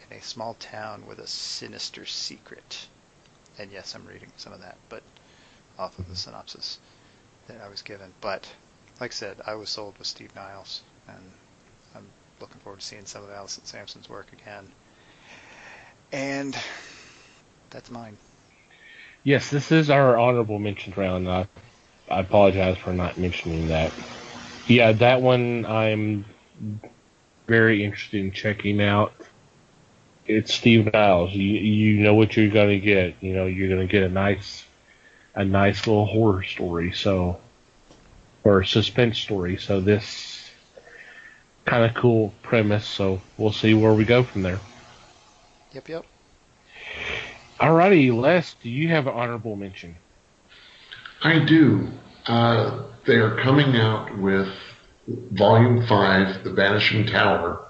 in a small town with a sinister secret. And yes, I'm reading some of that, but off of the synopsis that I was given. But like I said, I was sold with Steve Niles, and I'm looking forward to seeing some of Allison Sampson's work again. And that's mine. Yes, this is our honorable mention round. I apologize for not mentioning that. Yeah, that one I'm very interested in checking out. It's Steve Niles. You know what you're going to get. You know, you're going to get a nice little horror story, or a suspense story. So this kind of cool premise. So we'll see where we go from there. Yep. Alrighty, Les, do you have an honorable mention? I do. They're coming out with Volume 5, The Vanishing Tower,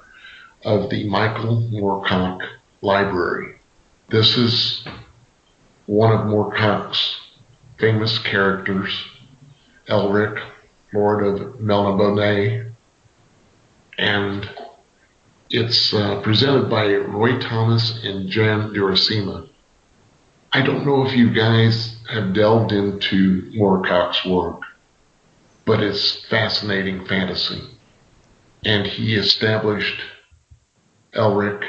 of the Michael Moorcock Library. This is one of Moorcock's famous characters, Elric, Lord of Melniboné, and it's presented by Roy Thomas and Jan Duracima. I don't know if you guys have delved into Moorcock's work, but it's fascinating fantasy. And he established Elric,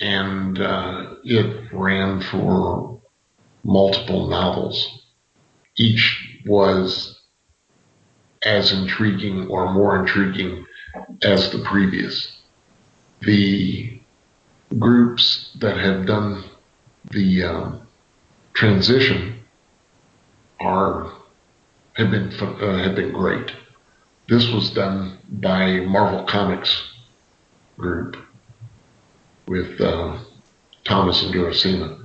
and it ran for multiple novels. Each was as intriguing or more intriguing as the previous. The groups that have done the transition have been great. This was done by Marvel Comics group with Thomas and Duracima.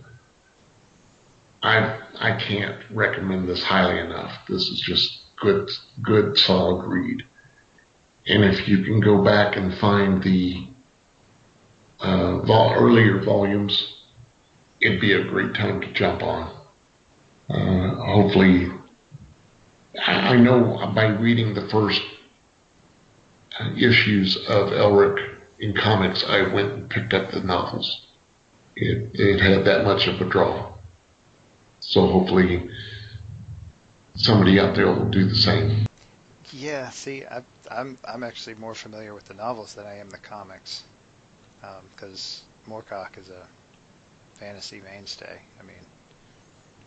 I can't recommend this highly enough. This is just good solid read. And if you can go back and find the earlier volumes, it'd be a great time to jump on. Hopefully, I know by reading the first issues of Elric in comics, I went and picked up the novels. It had that much of a draw. So hopefully somebody out there will do the same. Yeah, see, I'm actually more familiar with the novels than I am the comics, because Moorcock is a fantasy mainstay. I mean,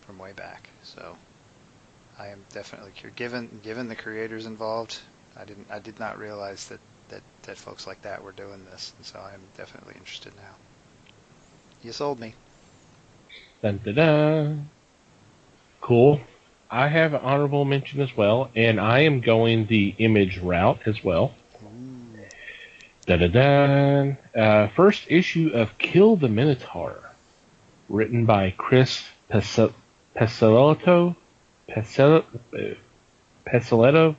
from way back. So I am definitely curious. Given the creators involved, I did not realize that folks like that were doing this, and so I am definitely interested now. You sold me. Dun, dun, dun. Cool. I have an honorable mention as well, and I am going the Image route as well. Dun, dun, dun. First issue of Kill the Minotaur. written by Chris Pesaletto. Pesaletto.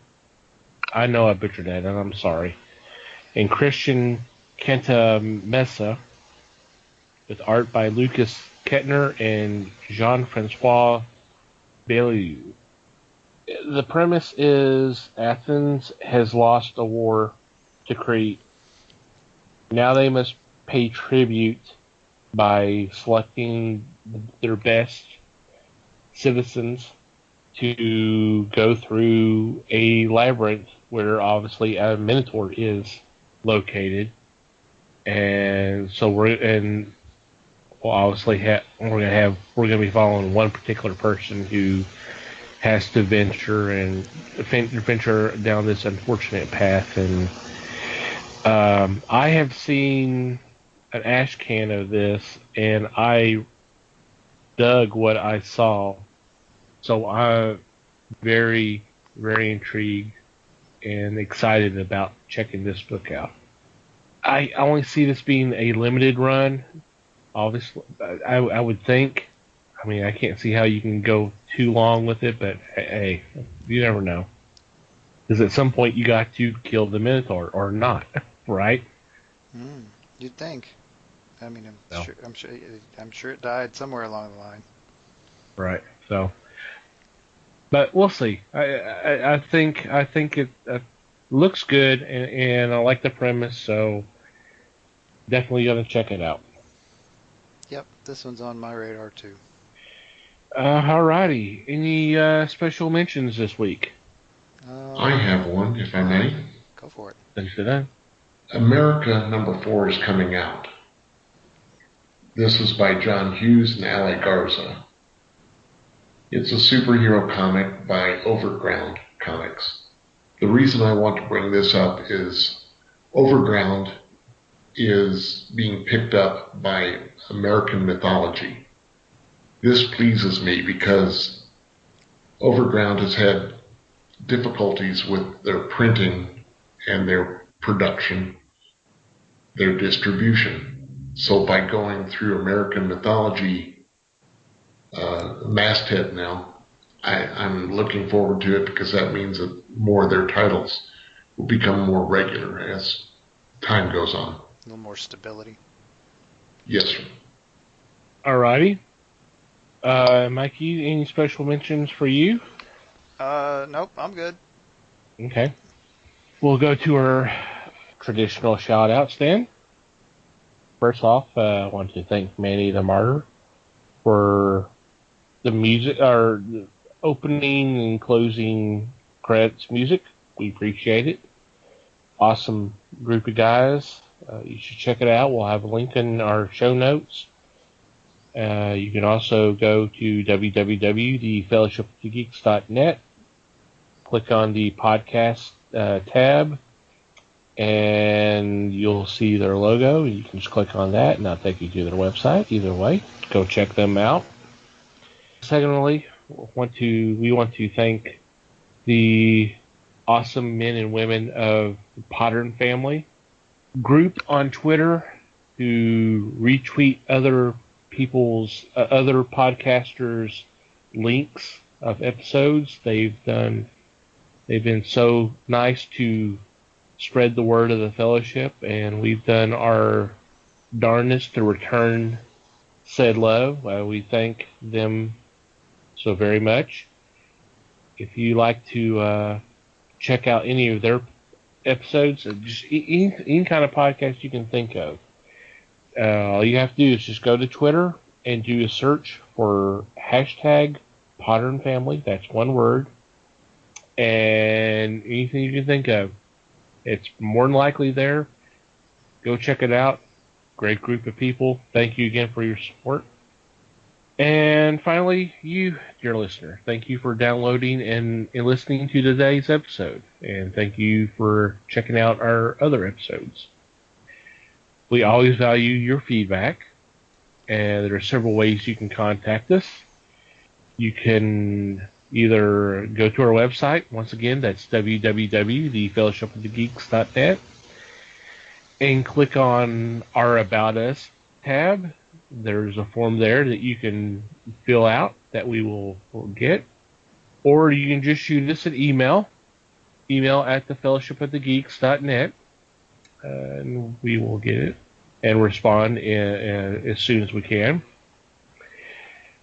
I know I butchered that, and I'm sorry. And Christian Cantamessa, with art by Lucas Kettner and Jean-Francois Bellew. The premise is Athens has lost a war to Crete. Now they must pay tribute by selecting their best citizens to go through a labyrinth where obviously a Minotaur is located. And so we're going to be following one particular person who has to venture down this unfortunate path. And I have seen an ash can of this, and I dug what I saw. So I'm very, very intrigued and excited about checking this book out. I only see this being a limited run. Obviously, I would think. I mean, I can't see how you can go too long with it, but hey, you never know. Because at some point you got to kill the Minotaur or not, right? You'd think. I mean, I'm sure it died somewhere along the line. Right. So, but we'll see. I think it looks good, and I like the premise, so definitely gonna check it out. Yep, this one's on my radar too. Alrighty. Any special mentions this week? I have one, if I may. Go for it. Thanks for that. America #4 is coming out. This is by John Hughes and Ali Garza. It's a superhero comic by Overground Comics. The reason I want to bring this up is Overground is being picked up by American mythology. This pleases me because Overground has had difficulties with their printing and their production, their distribution. So by going through American mythology masthead now, I'm looking forward to it because that means that more of their titles will become more regular as time goes on. A little more stability. Yes, sir. Alrighty. Mikey, any special mentions for you? Nope, I'm good. Okay. We'll go to our traditional shout-outs then. First off, I want to thank Manny the Martyr for the music, or the opening and closing credits music. We appreciate it. Awesome group of guys. You should check it out. We'll have a link in our show notes. You can also go to www.thefellowshipofthegeeks.net, click on the podcast tab, and you'll see their logo. You can just click on that, and that'll take you to their website. Either way, go check them out. Secondly, we want to thank the awesome men and women of the Podern family group on Twitter who retweet other people's other podcasters' links of episodes. They've been so nice to spread the word of the fellowship, and we've done our darndest to return said love. We thank them so very much. If you like to check out any of their episodes, just any kind of podcast you can think of, all you have to do is just go to Twitter and do a search for hashtag Podern Family. That's one word. And anything you can think of, it's more than likely there. Go check it out. Great group of people. Thank you again for your support. And finally, you, dear listener, thank you for downloading and listening to today's episode. And thank you for checking out our other episodes. We always value your feedback, and there are several ways you can contact us. You can either go to our website, once again, that's www.thefellowshipofthegeeks.net, and click on our About Us tab. There's a form there that you can fill out that we will get. Or you can just shoot us an email at thefellowshipofthegeeks.net, and we will get it and respond as soon as we can.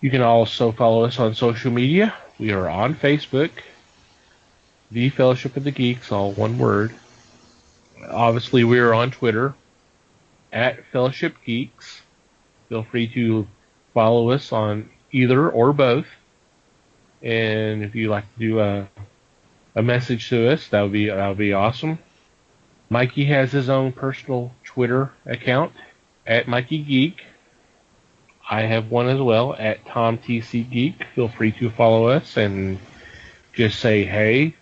You can also follow us on social media. We are on Facebook, The Fellowship of the Geeks, all one word. Obviously, we are on Twitter, at Fellowship Geeks. Feel free to follow us on either or both. And if you'd like to do a message to us, that would be awesome. Mikey has his own personal Twitter account, at Mikey Geek. I have one as well, at TomTCGeek. Feel free to follow us and just say, hey,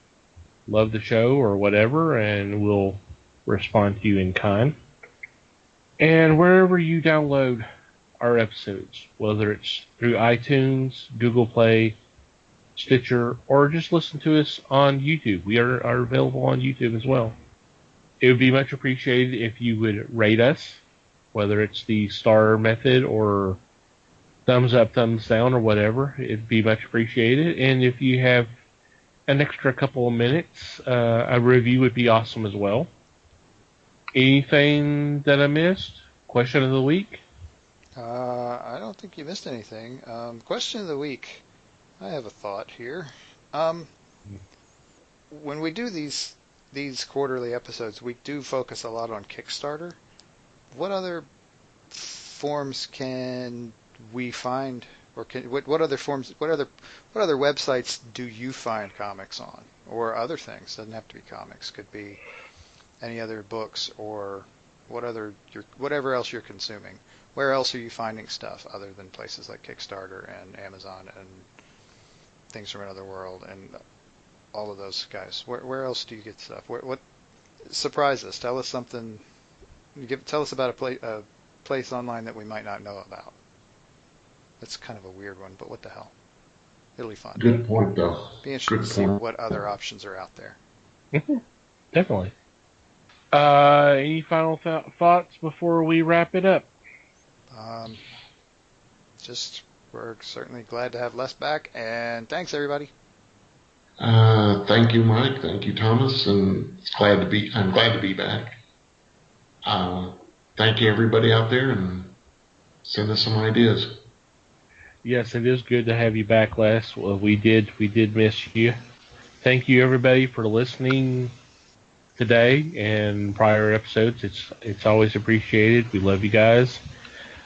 love the show or whatever, and we'll respond to you in kind. And wherever you download our episodes, whether it's through iTunes, Google Play, Stitcher, or just listen to us on YouTube. We are available on YouTube as well. It would be much appreciated if you would rate us, whether it's the star method or thumbs up, thumbs down, or whatever. It'd be much appreciated. And if you have an extra couple of minutes, a review would be awesome as well. Anything that I missed? Question of the week? I don't think you missed anything. Question of the week. I have a thought here. When we do these quarterly episodes, we do focus a lot on Kickstarter. What other forms can we find, or what other websites do you find comics on, or other things? Doesn't have to be comics. Could be any other books or whatever else you're consuming. Where else are you finding stuff other than places like Kickstarter and Amazon and Things from Another World and all of those guys? Where else do you get stuff? What surprise us? Tell us something. Tell us about a place online that we might not know about. That's kind of a weird one, but what the hell? It'll be fun. Good point, though. Be interesting to see what other options are out there. Definitely. Any final thoughts before we wrap it up? Just we're certainly glad to have Les back, and thanks everybody. Thank you, Mike. Thank you, Thomas, and I'm glad to be back. Thank you, everybody out there, and send us some ideas. Yes, it is good to have you back, Les. Well, we did miss you. Thank you, everybody, for listening today and prior episodes. It's always appreciated. We love you guys.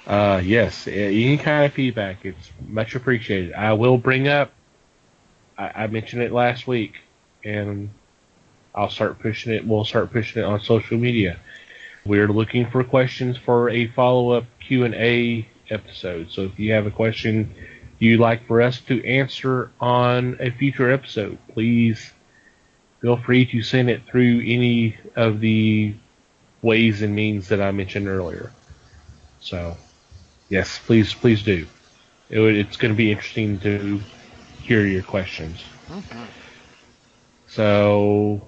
Yes, any kind of feedback, it's much appreciated. I will bring up, I mentioned it last week, and I'll start pushing it. We'll start pushing it on social media. We're looking for questions for a follow-up Q&A episode. So if you have a question you'd like for us to answer on a future episode, please feel free to send it through any of the ways and means that I mentioned earlier. So, yes, please do. It's going to be interesting to hear your questions. Mm-hmm. So,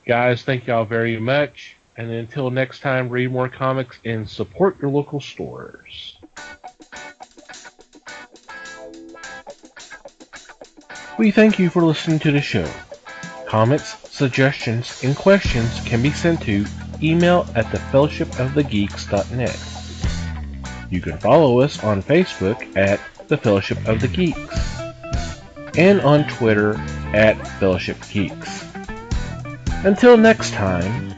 guys, thank y'all very much. And until next time, read more comics and support your local stores. We thank you for listening to the show. Comments, suggestions, and questions can be sent to email at thefellowshipofthegeeks.net. You can follow us on Facebook at The Fellowship of the Geeks and on Twitter at Fellowship Geeks. Until next time,